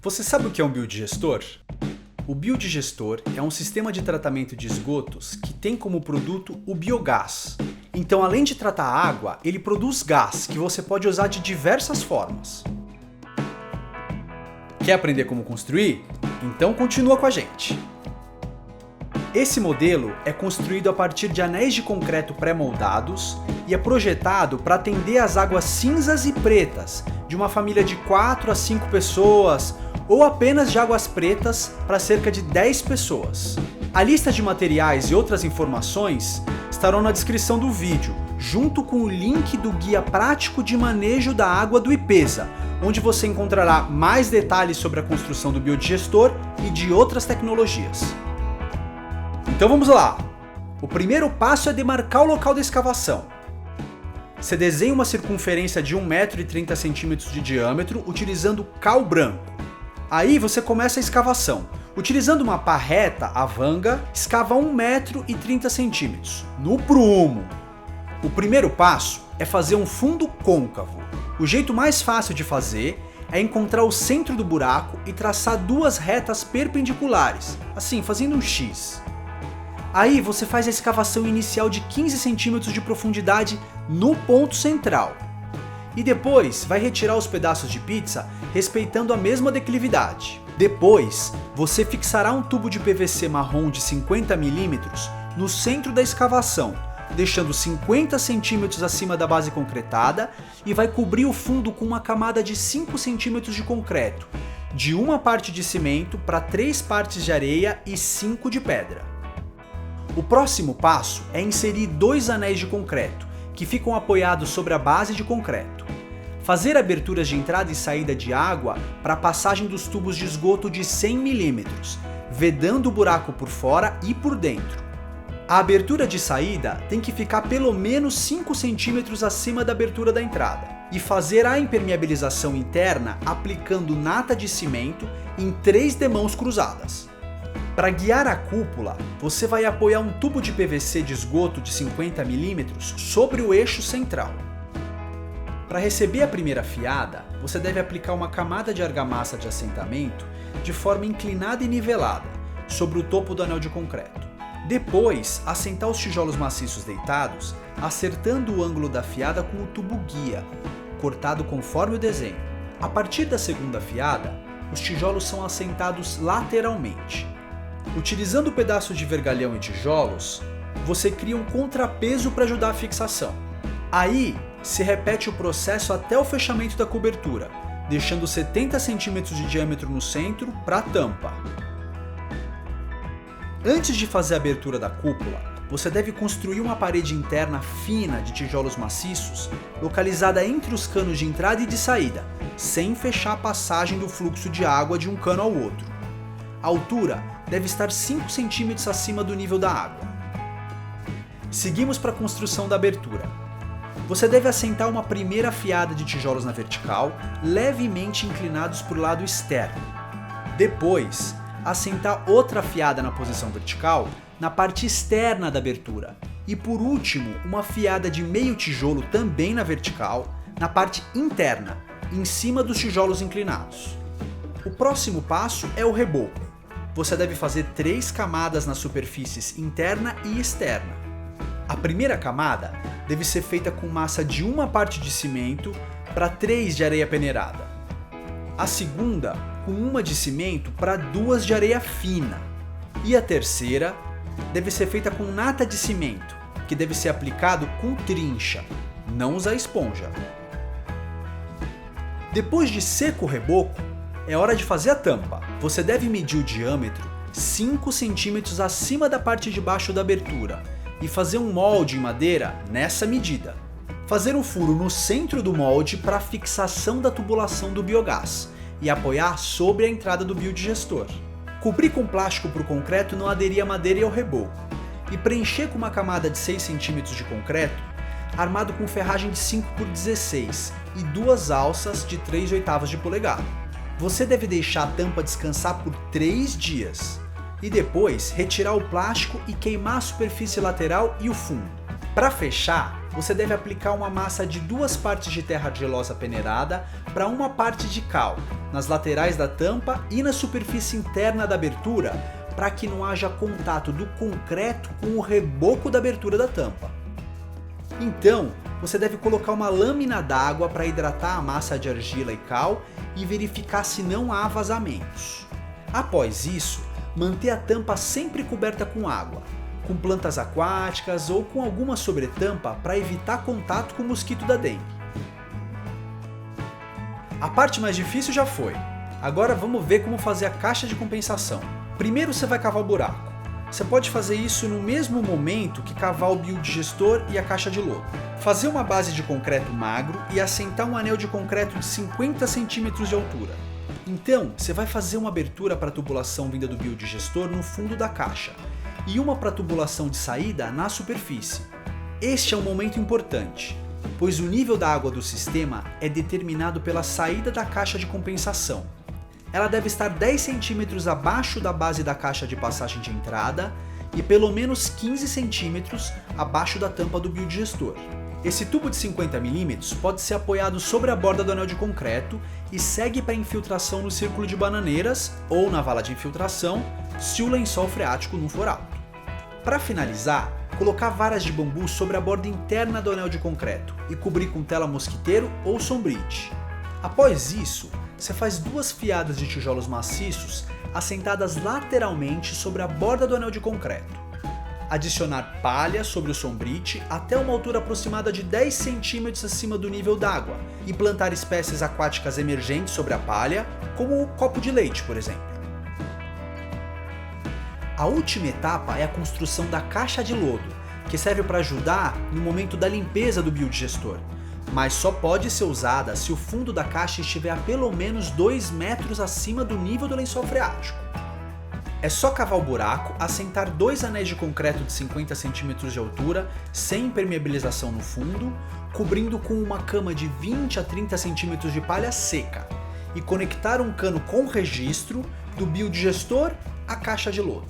Você sabe o que é um biodigestor? O biodigestor é um sistema de tratamento de esgotos que tem como produto o biogás. Então, além de tratar a água, ele produz gás que você pode usar de diversas formas. Quer aprender como construir? Então continua com a gente! Esse modelo é construído a partir de anéis de concreto pré-moldados e é projetado para atender às águas cinzas e pretas de uma família de 4 a 5 pessoas ou apenas de águas pretas para cerca de 10 pessoas. A lista de materiais e outras informações estarão na descrição do vídeo, junto com o link do Guia Prático de Manejo da Água do IPESA, onde você encontrará mais detalhes sobre a construção do biodigestor e de outras tecnologias. Então vamos lá! O primeiro passo é demarcar o local da escavação. Você desenha uma circunferência de 1,30 m de diâmetro utilizando cal branco. Aí você começa a escavação. Utilizando uma pá reta, a vanga, escava 1,30 m, no prumo. O primeiro passo é fazer um fundo côncavo. O jeito mais fácil de fazer é encontrar o centro do buraco e traçar duas retas perpendiculares, assim, fazendo um X. Aí você faz a escavação inicial de 15 cm de profundidade no ponto central. E depois vai retirar os pedaços de pizza respeitando a mesma declividade. Depois, você fixará um tubo de PVC marrom de 50 mm no centro da escavação, deixando 50 cm acima da base concretada e vai cobrir o fundo com uma camada de 5 cm de concreto, de uma parte de cimento para 3 partes de areia e 5 de pedra. O próximo passo é inserir 2 anéis de concreto, que ficam apoiados sobre a base de concreto. Fazer aberturas de entrada e saída de água para a passagem dos tubos de esgoto de 100 mm, vedando o buraco por fora e por dentro. A abertura de saída tem que ficar pelo menos 5 cm acima da abertura da entrada. E fazer a impermeabilização interna aplicando nata de cimento em 3 demãos cruzadas. Para guiar a cúpula, você vai apoiar um tubo de PVC de esgoto de 50 mm sobre o eixo central. Para receber a primeira fiada, você deve aplicar uma camada de argamassa de assentamento de forma inclinada e nivelada, sobre o topo do anel de concreto. Depois, assentar os tijolos maciços deitados, acertando o ângulo da fiada com o tubo guia, cortado conforme o desenho. A partir da segunda fiada, os tijolos são assentados lateralmente. Utilizando o pedaço de vergalhão e tijolos, você cria um contrapeso para ajudar a fixação. Aí, se repete o processo até o fechamento da cobertura, deixando 70 cm de diâmetro no centro para a tampa. Antes de fazer a abertura da cúpula, você deve construir uma parede interna fina de tijolos maciços, localizada entre os canos de entrada e de saída, sem fechar a passagem do fluxo de água de um cano ao outro. A altura deve estar 5 cm acima do nível da água. Seguimos para a construção da abertura. Você deve assentar uma primeira fiada de tijolos na vertical, levemente inclinados para o lado externo. Depois, assentar outra fiada na posição vertical, na parte externa da abertura. E por último, uma fiada de meio tijolo também na vertical, na parte interna, em cima dos tijolos inclinados. O próximo passo é o reboco. Você deve fazer 3 camadas nas superfícies interna e externa. A primeira camada deve ser feita com massa de 1 parte de cimento para 3 de areia peneirada. A segunda com 1 de cimento para 2 de areia fina. E a terceira deve ser feita com nata de cimento, que deve ser aplicado com trincha, não usar esponja. Depois de seco o reboco, é hora de fazer a tampa. Você deve medir o diâmetro 5 cm acima da parte de baixo da abertura e fazer um molde em madeira nessa medida. Fazer um furo no centro do molde para a fixação da tubulação do biogás e apoiar sobre a entrada do biodigestor. Cobrir com plástico para o concreto não aderir à madeira e ao reboco. E preencher com uma camada de 6 cm de concreto, armado com ferragem de 5 por 16 e 2 alças de 3/8 de polegada. Você deve deixar a tampa descansar por 3 dias e depois retirar o plástico e queimar a superfície lateral e o fundo. Para fechar, você deve aplicar uma massa de 2 partes de terra argilosa peneirada para 1 parte de cal, nas laterais da tampa e na superfície interna da abertura, para que não haja contato do concreto com o reboco da abertura da tampa. Então, você deve colocar uma lâmina d'água para hidratar a massa de argila e cal e verificar se não há vazamentos. Após isso, manter a tampa sempre coberta com água, com plantas aquáticas ou com alguma sobretampa para evitar contato com o mosquito da dengue. A parte mais difícil já foi. Agora vamos ver como fazer a caixa de compensação. Primeiro você vai cavar o buraco. Você pode fazer isso no mesmo momento que cavar o biodigestor e a caixa de lodo. Fazer uma base de concreto magro e assentar um anel de concreto de 50 centímetros de altura. Então, você vai fazer uma abertura para a tubulação vinda do biodigestor no fundo da caixa e uma para a tubulação de saída na superfície. Este é um momento importante, pois o nível da água do sistema é determinado pela saída da caixa de compensação. Ela deve estar 10 centímetros abaixo da base da caixa de passagem de entrada e pelo menos 15 centímetros abaixo da tampa do biodigestor. Esse tubo de 50 mm pode ser apoiado sobre a borda do anel de concreto e segue para infiltração no círculo de bananeiras ou na vala de infiltração, se o lençol freático não for alto. Para finalizar, colocar varas de bambu sobre a borda interna do anel de concreto e cobrir com tela mosquiteiro ou sombrite. Após isso, você faz 2 fiadas de tijolos maciços assentadas lateralmente sobre a borda do anel de concreto. Adicionar palha sobre o sombrite até uma altura aproximada de 10 centímetros acima do nível d'água e plantar espécies aquáticas emergentes sobre a palha, como o copo de leite, por exemplo. A última etapa é a construção da caixa de lodo, que serve para ajudar no momento da limpeza do biodigestor, mas só pode ser usada se o fundo da caixa estiver a pelo menos 2 metros acima do nível do lençol freático. É só cavar o buraco, assentar 2 anéis de concreto de 50 centímetros de altura, sem impermeabilização no fundo, cobrindo com uma cama de 20 a 30 centímetros de palha seca, e conectar um cano com registro do biodigestor à caixa de lodo.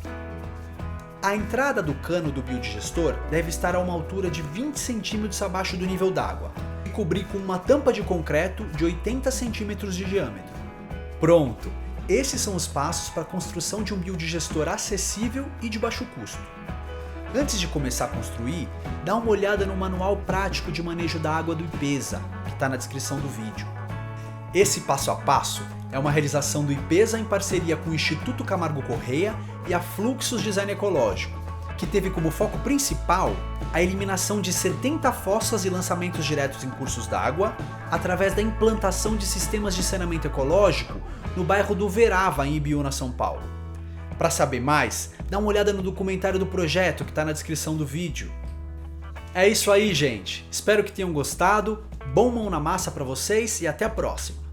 A entrada do cano do biodigestor deve estar a uma altura de 20 centímetros abaixo do nível d'água, e cobrir com uma tampa de concreto de 80 centímetros de diâmetro. Pronto! Esses são os passos para a construção de um biodigestor acessível e de baixo custo. Antes de começar a construir, dá uma olhada no manual prático de manejo da água do IPESA, que está na descrição do vídeo. Esse passo a passo é uma realização do IPESA em parceria com o Instituto Camargo Corrêa e a Fluxus Design Ecológico, que teve como foco principal a eliminação de 70 fossas e lançamentos diretos em cursos d'água através da implantação de sistemas de saneamento ecológico no bairro do Verava, em Ibiúna, São Paulo. Para saber mais, dá uma olhada no documentário do projeto que está na descrição do vídeo. É isso aí, gente. Espero que tenham gostado. Bom mão na massa para vocês e até a próxima.